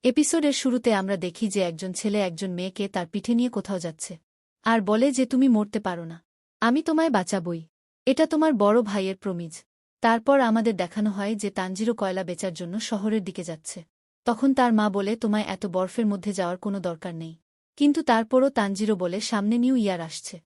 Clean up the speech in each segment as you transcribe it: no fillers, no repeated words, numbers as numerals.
এপিসোডের শুরুতে আমরা দেখি যে একজন ছেলে একজন মেয়েকে তার পিঠে নিয়ে কোথাও যাচ্ছে আর বলে যে তুমি মরতে পারো না, আমি তোমায় বাঁচাবই, এটা তোমার বড় ভাইয়ের প্রমিজ। তারপর আমাদের দেখানো হয় যে তানজিরো কয়লা বেচার জন্য শহরের দিকে যাচ্ছে। তখন তার মা বলে তোমায় এত বরফের মধ্যে যাওয়ার কোনো দরকার নেই, কিন্তু তারপরও তানজিরো বলে সামনে নিউ ইয়ার আসছে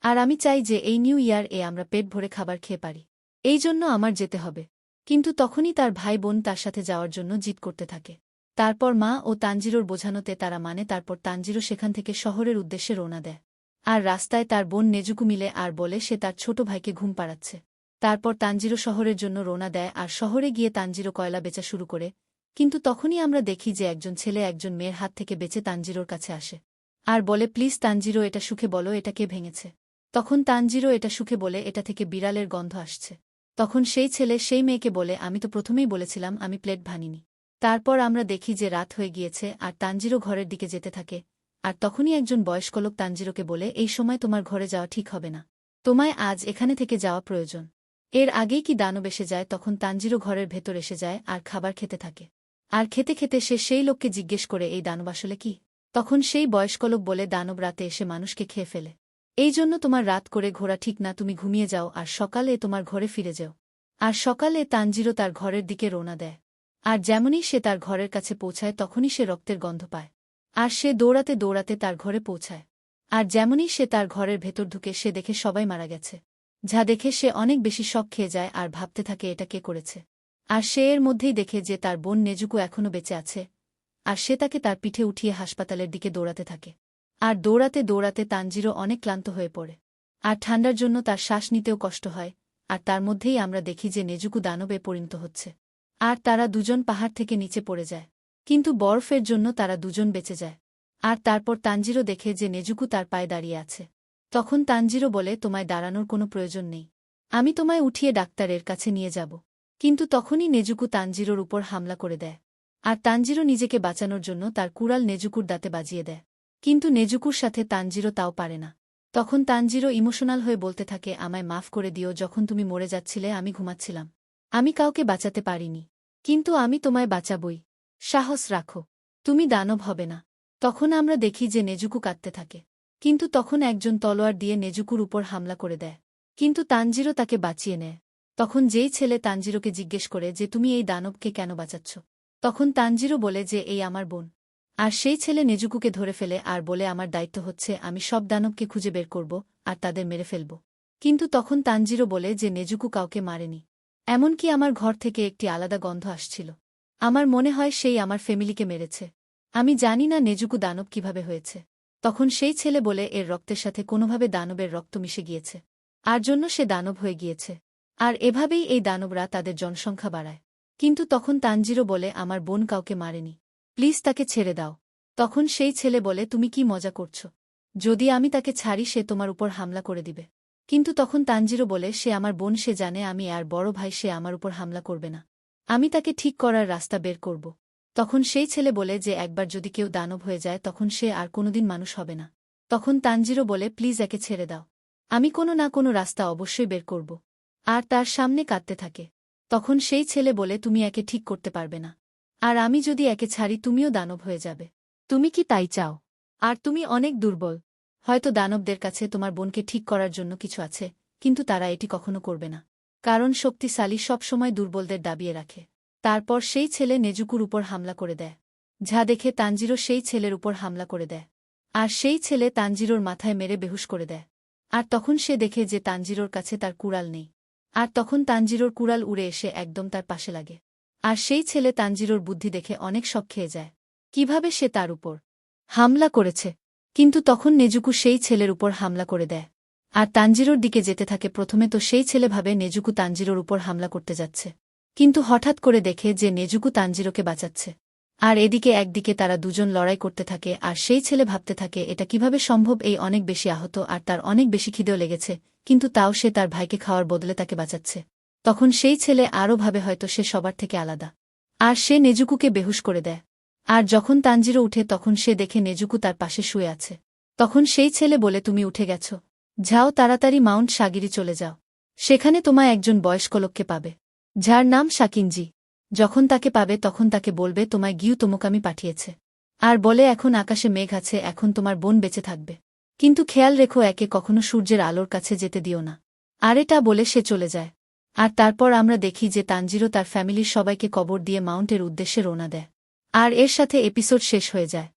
আর আমি চাই যে এই নিউ ইয়ার আমরা পেট ভরে খাবার খেয়ে পারি, এই জন্য আমার যেতে হবে। কিন্তু তখনই তার ভাই বোন তার সাথে যাওয়ার জন্য জিদ করতে থাকে। তারপর মা ও তানজিরোর বোঝানোতে তারা তারপর তানজিরো সেখান থেকে শহরের উদ্দেশ্যে রওনা দেয়। আর রাস্তায় তার বোন নেজুকু মিলে আর বলে সে তার ছোট ভাইকে ঘুম পাড়াচ্ছে। তারপর তানজিরো শহরের জন্য রওনা দেয় আর শহরে গিয়ে তানজিরো কয়লা বেচা শুরু করে। কিন্তু তখনই আমরা দেখি যে একজন ছেলে একজন মেয়ের হাত থেকে বেঁচে তানজিরোর কাছে আসে আর বলে প্লিজ তানজিরো এটা সুখে বলো এটা কে ভেঙেছে। তখন তানজিরো এটা সুখে বলে এটা থেকে বিড়ালের গন্ধ আসছে। তখন সেই ছেলে সেই মেয়েকে বলে আমি তো প্রথমেই বলেছিলাম আমি প্লেট ভাঙিনি। তারপর আমরা দেখি যে রাত হয়ে গিয়েছে আর তানজিরো ঘরের দিকে যেতে থাকে। আর তখনই একজন বয়স্ক লোক তানজিরোকে বলে এই সময় তোমার ঘরে যাওয়া ঠিক হবে না, তোমায় আজ এখানে থেকে যাওয়া প্রয়োজন। এর আগেই কি দানব এসে যায়। তখন তানজিরো ঘরের ভেতর এসে যায় আর খাবার খেতে থাকে। আর খেতে খেতে সে সেই লোককে জিজ্ঞেস করে এই দানব আসলে কি। তখন সেই বয়স্ক লোক বলে দানব রাতে এসে মানুষকে খেয়ে ফেলে, এই জন্য তোমার রাত করে ঘোরা ঠিক না, তুমি ঘুমিয়ে যাও আর সকালে তোমার ঘরে ফিরে যাও। আর সকালে তানজিরো তার ঘরের দিকে রওনা দেয়। আর যেমনই সে তার ঘরের কাছে পৌঁছায় তখনই সে রক্তের গন্ধ পায়। আর সে দৌড়াতে দৌড়াতে তার ঘরে পৌঁছায়। আর যেমনই সে তার ঘরের ভেতর ঢুকে সে দেখে সবাই মারা গেছে। যা দেখে সে অনেক বেশি শক খেয়ে যায় আর ভাবতে থাকে এটা কে করেছে। আর সে এর মধ্যেই দেখে যে তার বোন নেজুকু এখনও বেঁচে আছে। আর সে তাকে তার পিঠে উঠিয়ে হাসপাতালের দিকে দৌড়াতে থাকে। আর দৌড়াতে দৌড়াতে তানজিরো অনেক ক্লান্ত হয়ে পড়ে। আর ঠান্ডার জন্য তার শ্বাস নিতেও কষ্ট হয়। আর তার মধ্যেই আমরা দেখি যে নেজুকু দানবে পরিণত হচ্ছে। আর তারা দুজন পাহাড় থেকে নিচে পড়ে যায়, কিন্তু বরফের জন্য তারা দুজন বেঁচে যায়। আর তারপর তানজিরো দেখে যে নেজুকু তার পায়ে দাঁড়িয়ে আছে। তখন তানজিরো বলে তোমায় দাঁড়ানোর কোনো প্রয়োজন নেই, আমি তোমায় উঠিয়ে ডাক্তারের কাছে নিয়ে যাব। কিন্তু তখনই নেজুকু তানজিরোর উপর হামলা করে দেয়। আর তানজিরো নিজেকে বাঁচানোর জন্য তার কুড়াল নেজুকুর দাঁতে বাজিয়ে দেয়। কিন্তু নেজুকুর সাথে তানজিরো তাও পারে না। তখন তানজিরো ইমোশনাল হয়ে বলতে থাকে আমায় মাফ করে দিও, যখন তুমি মরে যাচ্ছিলে আমি ঘুমাচ্ছিলাম, আমি কাউকে বাঁচাতে পারিনি, কিন্তু আমি তোমায় বাঁচাবই, সাহস রাখো, তুমি দানব হবে না। তখন আমরা দেখি যে নেজুকু কাঁদতে থাকে। কিন্তু তখন একজন তলোয়ার দিয়ে নেজুকুর উপর হামলা করে দেয়। কিন্তু তানজিরো তাকে বাঁচিয়ে নেয়। তখন যেই ছেলে তানজিরোকে জিজ্ঞেস করে যে তুমি এই দানবকে কেন বাঁচাচ্ছ, তখন তানজিরো বলে যে এই আমার বোন। আর সেই ছেলে নেজুকুকে ধরে ফেলে আর বলে আমার দায়িত্ব হচ্ছে আমি সব দানবকে খুঁজে বের করব আর তাদের মেরে ফেলব। কিন্তু তখন তানজিরো বলে যে নেজুকু কাউকে মারেনি, এমনকি আমার ঘর থেকে একটি আলাদা গন্ধ আসছিল, আমার মনে হয় সেই আমার ফ্যামিলিকে মেরেছে, আমি জানি না নেজুকু দানব কিভাবে হয়েছে। তখন সেই ছেলে বলে এর রক্তের সাথে কোনোভাবে দানবের রক্ত মিশে গিয়েছে, আর জন্য সে দানব হয়ে গিয়েছে। আর এভাবেই এই দানবরা তাদের জনসংখ্যা বাড়ায়। কিন্তু তখন তানজিরো বলে আমার বোন কাউকে মারেনি, প্লিজ তাকে ছেড়ে দাও। তখন সেই ছেলে বলে তুমি কি মজা করছ, যদি আমি তাকে ছাড়ি সে তোমার উপর হামলা করে দিবে। কিন্তু তখন তানজিরো বলে সে আমার বোন, সে জানে আমি আর বড় ভাই, সে আমার উপর হামলা করবে না, আমি তাকে ঠিক করার রাস্তা বের করব। তখন সেই ছেলে বলে যে একবার যদি কেউ দানব হয়ে যায় তখন সে আর কোনোদিন মানুষ হবে না। তখন তানজিরো বলে প্লিজ একে ছেড়ে দাও, আমি কোনো না কোনো রাস্তা অবশ্যই বের করব। আর তার সামনে কাঁদতে থাকে। তখন সেই ছেলে বলে তুমি একে ঠিক করতে পারবে না, আর আমি যদি একে ছাড়ি তুমিও দানব হয়ে যাবে, তুমি কি তাই চাও? আর তুমি অনেক দুর্বল, হয়তো দানবদের কাছে তোমার বোনকে ঠিক করার জন্য কিছু আছে, কিন্তু তারা এটি কখনো করবে না, কারণ শক্তিশালী সবসময় দুর্বলদের দাবিয়ে রাখে। তারপর সেই ছেলে নেজুকুর উপর হামলা করে দেয়, যা দেখে তানজিরো সেই ছেলের উপর হামলা করে দেয়। আর সেই ছেলে তানজিরোর মাথায় মেরে বেহুশ করে দেয়। আর তখন সে দেখে যে তানজিরোর কাছে তার কুড়াল নেই। আর তখন তানজিরোর কুড়াল উড়ে এসে একদম তার পাশে লাগে। আর সেই ছেলে তানজিরোর বুদ্ধি দেখে অনেক শক খেয়ে যায়, কিভাবে সে তার উপর হামলা করেছে। কিন্তু তখন নেজুকু সেই ছেলের উপর হামলা করে দেয়। আর তানজিরোর দিকে যেতে থাকে। প্রথমে তো সেই ছেলে ভাবে নেজুকু তানজিরোর উপর হামলা করতে যাচ্ছে, কিন্তু হঠাৎ করে দেখে যে নেজুকু তানজিরোকে বাঁচাচ্ছে। আর এদিকে একদিকে তারা দুজন লড়াই করতে থাকে। আর সেই ছেলে ভাবতে থাকে এটা কিভাবে সম্ভব, এই অনেক বেশি আহত আর তার অনেক বেশি খিদেও লেগেছে, কিন্তু তাও সে তার ভাইকে খাওয়ার বদলে তাকে বাঁচাচ্ছে। তখন সেই ছেলে আরও ভাবে হয়তো সে সবার থেকে আলাদা, আর সে নেজুকুকে বেহুশ করে দেয়। আর যখন তানজিরো উঠে তখন সে দেখে নেজুকু তার পাশে শুয়ে আছে। তখন সেই ছেলে বলে তুমি উঠে গেছ, যাও তাড়াতাড়ি মাউন্ট সাগিরি চলে যাও, সেখানে তোমায় একজন বয়স্ক লোককে পাবে, যার নাম শাকিনজি। যখন তাকে পাবে তখন তাকে বলবে তোমায় গিউ তোমকামি পাঠিয়েছে। আর বলে এখন আকাশে মেঘ আছে, এখন তোমার বোন বেঁচে থাকবে। কিন্তু খেয়াল রেখো একে কখনো সূর্যের আলোর কাছে যেতে দিও না। আর এটা বলে সে চলে যায়। আর তারপর আমরা দেখি যে তানজিরো তার ফ্যামিলির সবাইকে কবর দিয়ে মাউন্টের উদ্দেশ্যে রওনা দেয়। আর এর সাথে এপিসোড শেষ হয়ে যায়।